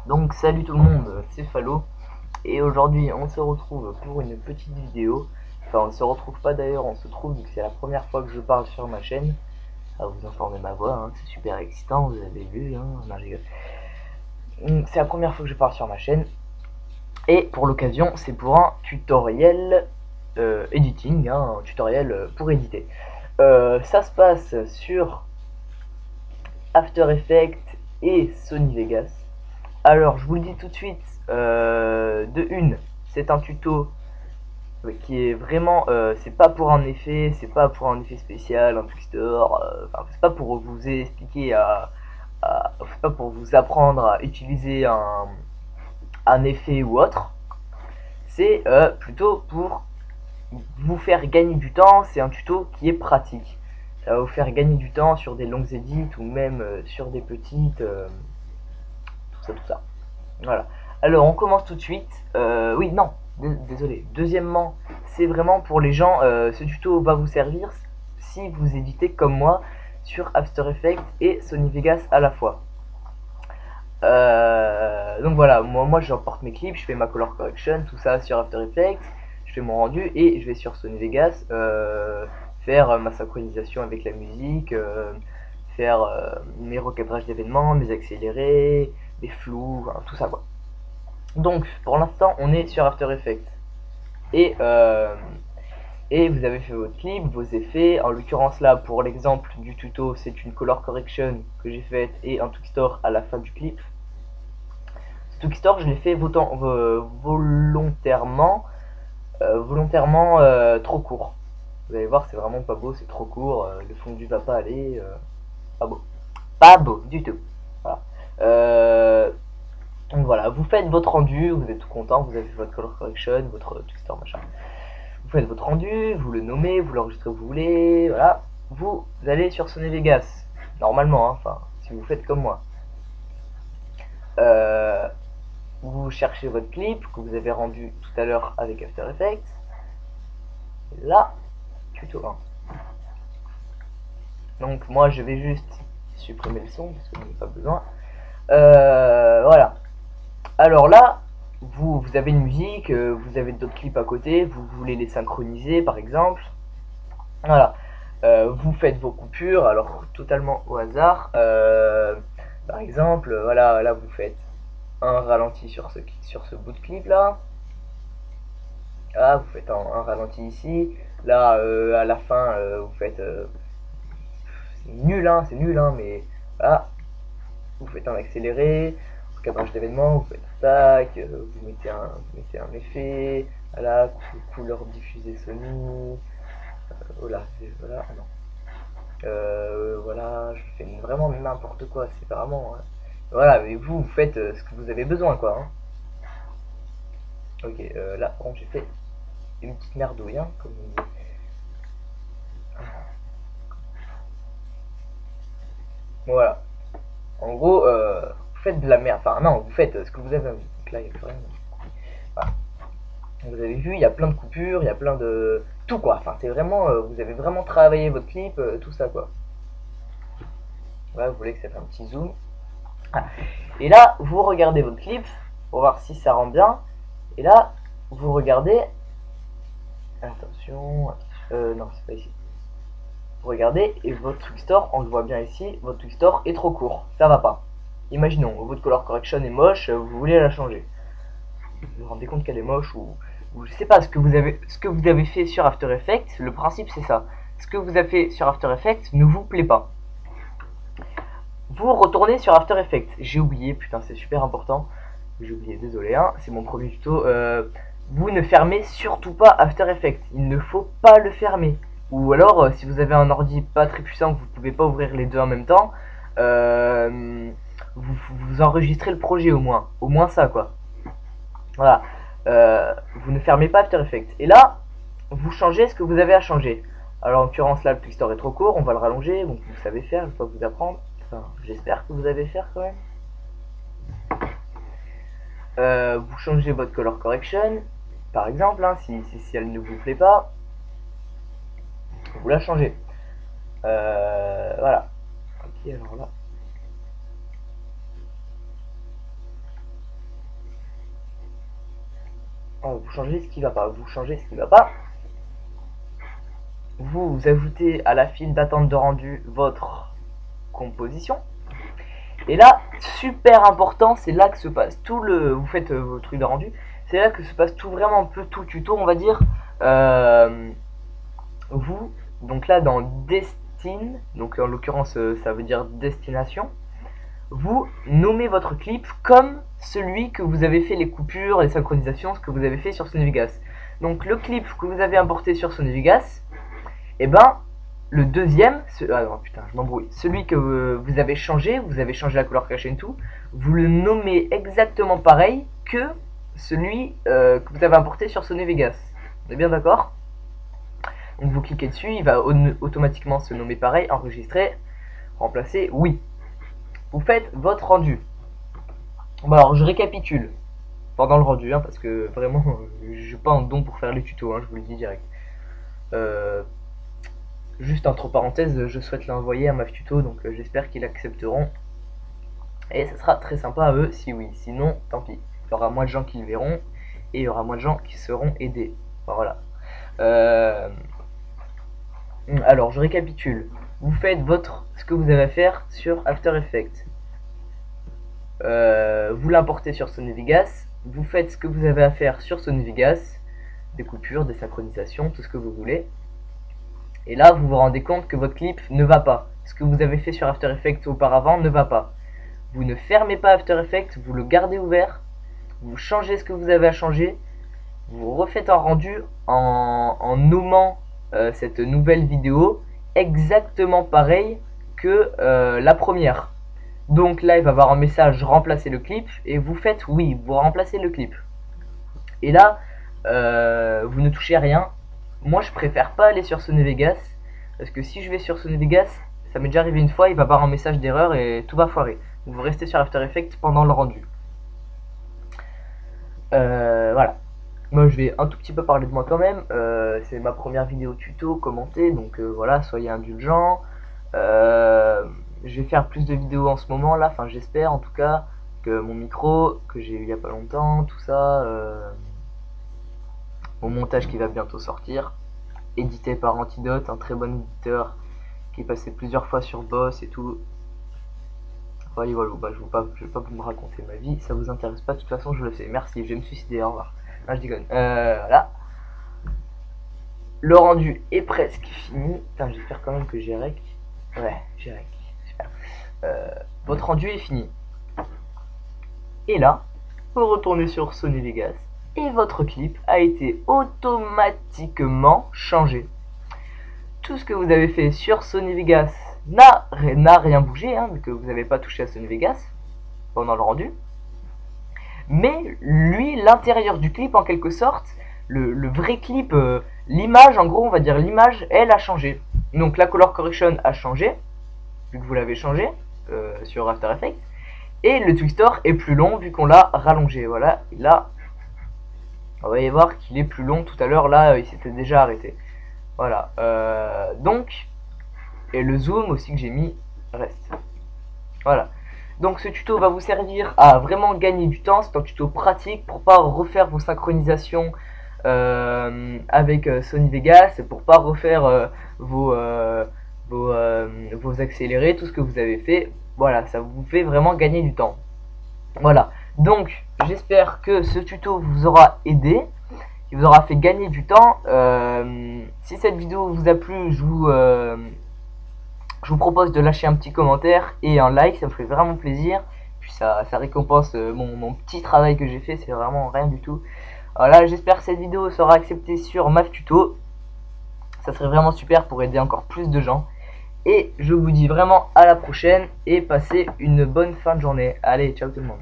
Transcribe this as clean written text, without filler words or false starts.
Donc salut tout le monde, c'est Falo et aujourd'hui on se retrouve pour une petite vidéo. Enfin on se retrouve pas d'ailleurs, on se trouve vu que c'est la première fois que je parle sur ma chaîne. À vous informer ma voix, hein, c'est super excitant, vous avez vu. Hein, non, c'est la première fois que je parle sur ma chaîne et pour l'occasion c'est pour un tutoriel editing, hein, un tutoriel pour éditer. Ça se passe sur After Effects et Sony Vegas. Alors, je vous le dis tout de suite, de une, c'est un tuto qui est vraiment, c'est pas pour un effet, c'est pas pour un effet spécial, un twister, enfin, c'est pas pour vous expliquer c'est pas pour vous apprendre à utiliser un effet ou autre, c'est plutôt pour vous faire gagner du temps, c'est un tuto qui est pratique. Ça va vous faire gagner du temps sur des longues édits ou même sur des petites, tout ça. Voilà. Alors, on commence tout de suite. Oui, non, désolé. Deuxièmement, c'est vraiment pour les gens, ce tuto va vous servir si vous éditez comme moi sur After Effects et Sony Vegas à la fois. Donc voilà, moi j'emporte mes clips, je fais ma color correction, tout ça sur After Effects, je fais mon rendu et je vais sur Sony Vegas faire ma synchronisation avec la musique, faire mes recadrages d'événements, mes accélérés, des flous, hein, tout ça quoi. Donc pour l'instant on est sur After Effects et, et vous avez fait votre clip, vos effets. En l'occurrence là pour l'exemple du tuto c'est une color correction que j'ai faite et un Twixtor à la fin du clip. Ce Twixtor je l'ai fait volontairement trop court. Vous allez voir c'est vraiment pas beau, c'est trop court, le fondu va pas aller, pas beau. Pas beau du tout. Voilà. Donc voilà, vous faites votre rendu, vous êtes tout content, vous avez fait votre color correction, votre Twixtor machin. Vous faites votre rendu, vous le nommez, vous l'enregistrez où vous voulez, voilà. Vous allez sur Sony Vegas, normalement, hein, enfin, si vous faites comme moi. Euh, vous cherchez votre clip que vous avez rendu tout à l'heure avec After Effects. Et là, tuto 1. Donc moi je vais juste supprimer le son parce que j'en ai pas besoin. Voilà. Alors là, vous avez une musique, vous avez d'autres clips à côté, vous voulez les synchroniser par exemple. Voilà. Vous faites vos coupures, alors totalement au hasard. Par exemple, voilà, là vous faites un ralenti sur ce bout de clip là. Là, vous faites un ralenti ici. Là, à la fin, vous faites. C'est nul, hein, mais voilà. Vous faites un accéléré, cadrage d'événement, vous faites tac, vous mettez un effet. Voilà, couleur diffusée Sony. Voilà, voilà, non. Voilà, je fais vraiment n'importe quoi, c'est vraiment. Voilà, mais vous faites ce que vous avez besoin, quoi. Hein. Ok, là, par contre, j'ai fait une petite merdouille, hein, comme on dit. Voilà. En gros, vous faites de la merde. Enfin, non, vous faites ce que vous avez envie. Donc là, il n'y a plus rien. Voilà. Vous avez vu, il y a plein de coupures, il y a plein de. Tout, quoi. Enfin, c'est vraiment. Vous avez vraiment travaillé votre clip, tout ça, quoi. Voilà, vous voulez que ça fasse un petit zoom. Ah. Et là, vous regardez votre clip pour voir si ça rend bien. Et là, vous regardez. Attention. Non, c'est pas ici. Vous regardez et votre Twixtor, on le voit bien ici, votre Twixtor est trop court. Ça va pas. Imaginons, votre color correction est moche, vous voulez la changer. Vous vous rendez compte qu'elle est moche ou je sais pas ce que vous avez fait sur After Effects. Le principe c'est ça. Ce que vous avez fait sur After Effects ne vous plaît pas. Vous retournez sur After Effects. J'ai oublié, putain, c'est super important. J'ai oublié, désolé, hein, c'est mon premier tuto. Vous ne fermez surtout pas After Effects. Il ne faut pas le fermer. Ou alors, si vous avez un ordi pas très puissant, que vous pouvez pas ouvrir les deux en même temps, vous enregistrez le projet au moins. Au moins ça, quoi. Voilà. Vous ne fermez pas After Effects. Et là, vous changez ce que vous avez à changer. Alors en l'occurrence là, le Twixtor est trop court, on va le rallonger. Donc vous savez faire, je vais pas vous apprendre. Enfin, j'espère que vous savez faire quand même. Vous changez votre color correction, par exemple, hein, si elle ne vous plaît pas, vous la changez. Voilà. Ok, alors là. vous changez ce qui va pas, vous changez ce qui va pas. Vous ajoutez à la file d'attente de rendu votre composition. Et là, super important, c'est là que se passe tout le... Vous faites vos trucs de rendu, c'est là que se passe tout, vraiment un peu tout le tuto, on va dire. Vous, donc là dans Destine, donc en l'occurrence ça veut dire destination, vous nommez votre clip comme celui que vous avez fait les coupures, les synchronisations, ce que vous avez fait sur Sony Vegas. Donc le clip que vous avez importé sur Sony Vegas, et ben le deuxième, ah non putain je m'embrouille, celui que vous avez changé la couleur cachée et tout, vous le nommez exactement pareil que celui que vous avez importé sur Sony Vegas. On est bien d'accord? Donc vous cliquez dessus, il va automatiquement se nommer pareil, enregistrer, remplacer, oui. Vous faites votre rendu. Bon alors je récapitule pendant le rendu, hein, parce que vraiment je suis pas en don pour faire les tutos, hein, je vous le dis direct. Juste entre parenthèses, je souhaite l'envoyer à MAF Tuto, donc j'espère qu'ils l'accepteront. Et ça sera très sympa à eux si oui, sinon tant pis. Il y aura moins de gens qui le verront et il y aura moins de gens qui seront aidés. Enfin, voilà. Alors je récapitule. Vous faites ce que vous avez à faire sur After Effects. Vous l'importez sur Sony Vegas. Vous faites ce que vous avez à faire sur Sony Vegas. Des coupures, des synchronisations, tout ce que vous voulez. Et là vous vous rendez compte que votre clip ne va pas. Ce que vous avez fait sur After Effects auparavant ne va pas. Vous ne fermez pas After Effects, vous le gardez ouvert. Vous changez ce que vous avez à changer. Vous refaites un rendu en nommant cette nouvelle vidéo exactement pareil que la première. Donc là il va avoir un message remplacer le clip et vous faites oui, vous remplacez le clip. Et là vous ne touchez à rien. Moi je préfère pas aller sur Sony Vegas parce que si je vais sur Sony Vegas, ça m'est déjà arrivé une fois, il va avoir un message d'erreur et tout va foirer. Donc vous restez sur After Effects pendant le rendu. Voilà. Moi je vais un tout petit peu parler de moi quand même, c'est ma première vidéo tuto commentée, donc voilà, soyez indulgents. Je vais faire plus de vidéos en ce moment là, enfin j'espère en tout cas, que mon micro, que j'ai eu il y a pas longtemps, tout ça, mon montage qui va bientôt sortir, édité par Antidote, un très bon éditeur, qui est passé plusieurs fois sur Boss et tout. Voilà, bah, je vais pas vous me raconter ma vie, ça vous intéresse pas, de toute façon je le sais, merci, je vais me suicider, au revoir. Non, je déconne. Voilà. Le rendu est presque fini. Putain, j'espère quand même que j'ai rec. Ouais, j'ai rec. Super. Votre rendu est fini. Et là, vous retournez sur Sony Vegas et votre clip a été automatiquement changé. Tout ce que vous avez fait sur Sony Vegas n'a rien bougé, hein, vu que vous n'avez pas touché à Sony Vegas pendant le rendu. Mais lui, l'intérieur du clip en quelque sorte, le vrai clip, l'image, en gros on va dire l'image, elle a changé. Donc la color correction a changé, vu que vous l'avez changé sur After Effects. Et le twister est plus long vu qu'on l'a rallongé. Voilà, et là, on va y voir qu'il est plus long. Tout à l'heure là, il s'était déjà arrêté. Voilà, donc, et le zoom aussi que j'ai mis reste. Voilà. Donc ce tuto va vous servir à vraiment gagner du temps, c'est un tuto pratique pour pas refaire vos synchronisations avec Sony Vegas, pour pas refaire vos accélérés, tout ce que vous avez fait. Voilà, ça vous fait vraiment gagner du temps. Voilà, donc j'espère que ce tuto vous aura aidé, qui vous aura fait gagner du temps. Si cette vidéo vous a plu, je vous propose de lâcher un petit commentaire et un like, ça me ferait vraiment plaisir. Puis ça récompense mon petit travail que j'ai fait, c'est vraiment rien du tout. Voilà, j'espère que cette vidéo sera acceptée sur MAF Tuto. Ça serait vraiment super pour aider encore plus de gens. Et je vous dis vraiment à la prochaine et passez une bonne fin de journée. Allez, ciao tout le monde.